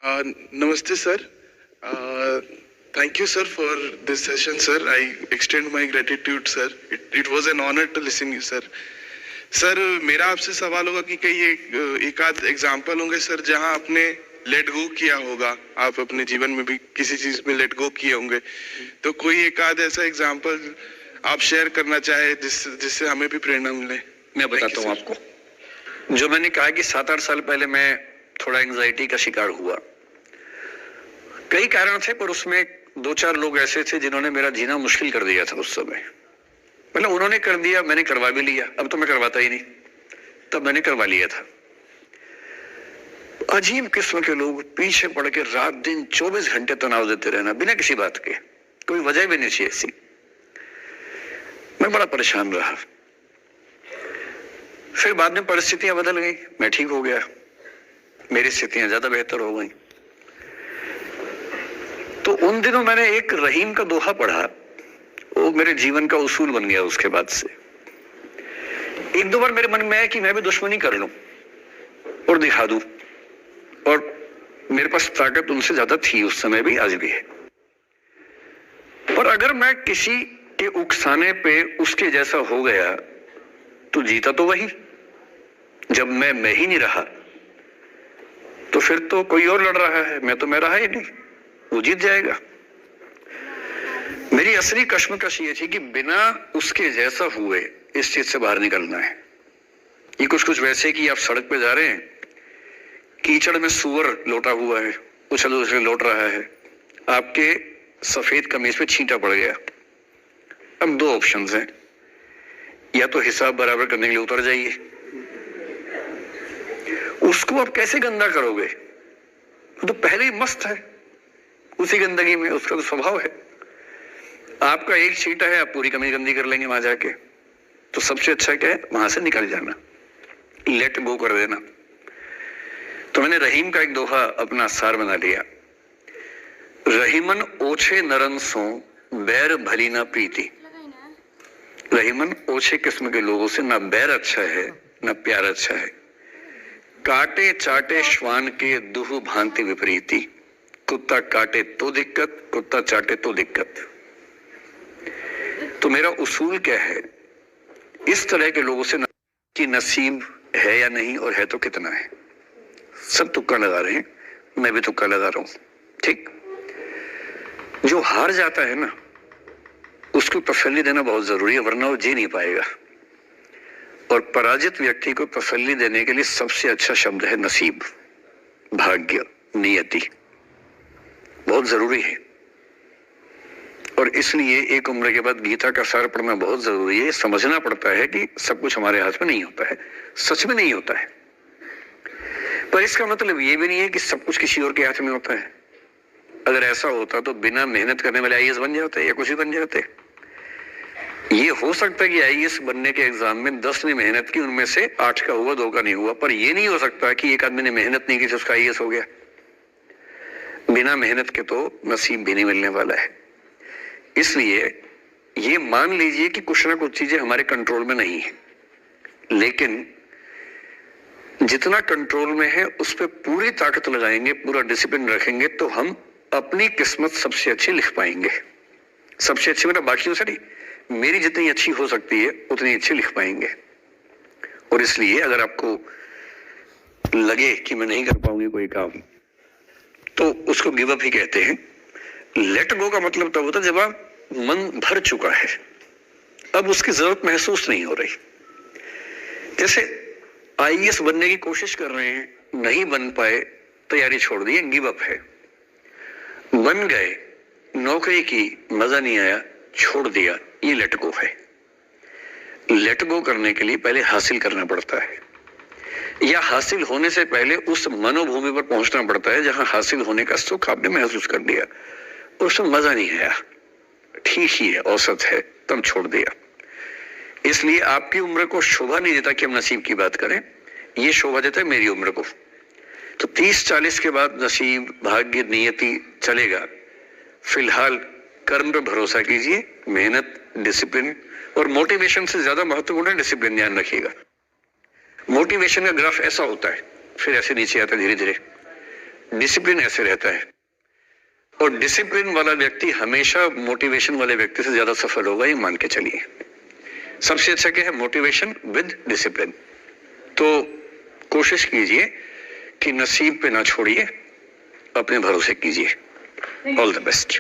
Namaste, sir. Thank you, sir, for this session, sir. I extend my gratitude, sir. It was an honor to listen you, sir. Sir मेरा आपसे सवाल होगा कि कई एक आध एग्जाम्पल होंगे सर जहां आपने लेट गो किया होगा, आप अपने जीवन में भी किसी चीज में लेट गो किए होंगे, तो कोई एक आध ऐसा एग्जाम्पल आप शेयर करना चाहे जिससे हमें भी प्रेरणा मिले। मैं बताता हूँ आपको। जो मैंने कहा कि 7-8 साल पहले मैं थोड़ा एंजाइटी का शिकार हुआ, कई कारण थे, पर उसमें 2-4 लोग ऐसे थे जिन्होंने मेरा जीना मुश्किल कर दिया था उस समय। मतलब उन्होंने कर दिया, मैंने करवा भी लिया। अब तो मैं करवाता ही नहीं, तब मैंने करवा लिया था। अजीब किस्म के लोग पीछे पड़ के रात दिन 24 घंटे तनाव देते रहना बिना किसी बात के, कोई वजह भी नहीं थी ऐसी। मैं बड़ा परेशान रहा। फिर बाद में परिस्थितियां बदल गई, मैं ठीक हो गया, मेरी स्थितियां ज्यादा बेहतर हो गई। तो उन दिनों मैंने एक रहीम का दोहा पढ़ा, वो मेरे जीवन का उसूल बन गया। उसके बाद से 1-2 बार मेरे मन में आया कि मैं भी दुश्मनी कर लूं और दिखा दूं, और मेरे पास ताकत उनसे ज्यादा थी उस समय भी, आज भी है। पर अगर मैं किसी के उकसाने पे उसके जैसा हो गया तो जीता तो वही। जब मैं ही नहीं रहा तो फिर तो कोई और लड़ रहा है, मैं रहा ही नहीं, वो जीत जाएगा। मेरी असली कश्मकश ये थी कि बिना उसके जैसा हुए इस चीज से बाहर निकलना है। ये कुछ वैसे कि आप सड़क पे जा रहे हैं, कीचड़ में सूअर लोटा हुआ है, उछल उछल लौट रहा है, आपके सफेद कमीज पे छींटा पड़ गया। अब 2 ऑप्शंस हैं, या तो हिसाब बराबर करने के लिए उतर जाइए, उसको आप कैसे गंदा करोगे, वो तो पहले ही मस्त है उसी गंदगी में, उसका तो स्वभाव है। आपका एक छींटा है, आप पूरी कमीज गंदी कर लेंगे वहां जाके। तो सबसे अच्छा क्या है, वहां से निकल जाना, लेट गो कर देना। तो मैंने रहीम का एक दोहा अपना सार बना लिया। रहीमन ओछे नरन सो बैर भली ना प्रीति। रहीमन ओछे किस्म के लोगों से ना बैर अच्छा है ना प्यार अच्छा है। काटे चाटे श्वान के दुह भांति विपरीति। कुत्ता काटे तो दिक्कत, कुत्ता चाटे तो दिक्कत। तो मेरा उसूल क्या है, इस तरह के लोगों से कि नसीब है या नहीं, और है तो कितना है। सब तुक्का लगा रहे हैं, मैं भी तुक्का लगा रहा हूं, ठीक। जो हार जाता है ना, उसको तसल्ली देना बहुत जरूरी है, वरना वो जी नहीं पाएगा। और पराजित व्यक्ति को तसल्ली देने के लिए सबसे अच्छा शब्द है नसीब, भाग्य, नियति। बहुत जरूरी है। और इसलिए एक उम्र के बाद गीता का सार पढ़ना बहुत जरूरी है। समझना पड़ता है कि सब कुछ हमारे हाथ में नहीं होता है, सच में नहीं होता है। पर इसका मतलब ये भी नहीं है कि सब कुछ किसी और के हाथ में होता है। अगर ऐसा होता तो बिना मेहनत करने वाले आईएएस बन जाते या कुछ भी बन जाते। ये हो सकता है कि आईएएस बनने के एग्जाम में 10 ने मेहनत की, उनमें से 8 का हुआ, 2 का नहीं हुआ। पर यह नहीं हो सकता कि एक आदमी ने मेहनत नहीं की तो उसका आईएएस हो गया। बिना मेहनत के तो नसीब भी नहीं मिलने वाला है। इसलिए ये मान लीजिए कि कुछ ना कुछ चीजें हमारे कंट्रोल में नहीं है, लेकिन जितना कंट्रोल में है उस पर पूरी ताकत लगाएंगे, पूरा डिसिप्लिन रखेंगे, तो हम अपनी किस्मत सबसे अच्छी लिख पाएंगे। सबसे अच्छी मतलब बाकियों से नहीं, मेरी जितनी अच्छी हो सकती है उतनी अच्छी लिख पाएंगे। और इसलिए अगर आपको लगे कि मैं नहीं कर पाऊंगी कोई काम, तो उसको गिव अप ही कहते हैं। लेट गो का मतलब तब होता है जब आप मन भर चुका है, अब उसकी जरूरत महसूस नहीं हो रही। जैसे आईएएस बनने की कोशिश कर रहे हैं, नहीं बन पाए, तैयारी छोड़ दी, गिव अप है। बन गए, नौकरी की, मजा नहीं आया, छोड़ दिया, ये लेट गो है। लेट गो करने के लिए पहले हासिल करना पड़ता है, या हासिल होने से पहले उस मनोभूमि पर पहुंचना पड़ता है जहां हासिल होने का सुख आपने महसूस कर लिया, उसमें मजा नहीं आया, ठीक ही है, औसत है, तब छोड़ दिया। इसलिए आपकी उम्र को शोभा नहीं देता कि हम नसीब की बात करें, ये शोभा देता है मेरी उम्र को। तो 30-40 के बाद नसीब, भाग्य, नियति चलेगा। फिलहाल कर्म पर भरोसा कीजिए, मेहनत, डिसिप्लिन और मोटिवेशन से ज्यादा महत्वपूर्ण है डिसिप्लिन, ध्यान रखिएगा। मोटिवेशन का ग्राफ ऐसा होता है, फिर ऐसे नीचे आता है धीरे धीरे। डिसिप्लिन ऐसे रहता है, और डिसिप्लिन वाला व्यक्ति हमेशा मोटिवेशन वाले व्यक्ति से ज्यादा सफल होगा, ये मान के चलिए। सबसे अच्छा क्या है? Motivation with discipline. तो कोशिश कीजिए कि नसीब पे ना छोड़िए, अपने भरोसे कीजिए। All the best.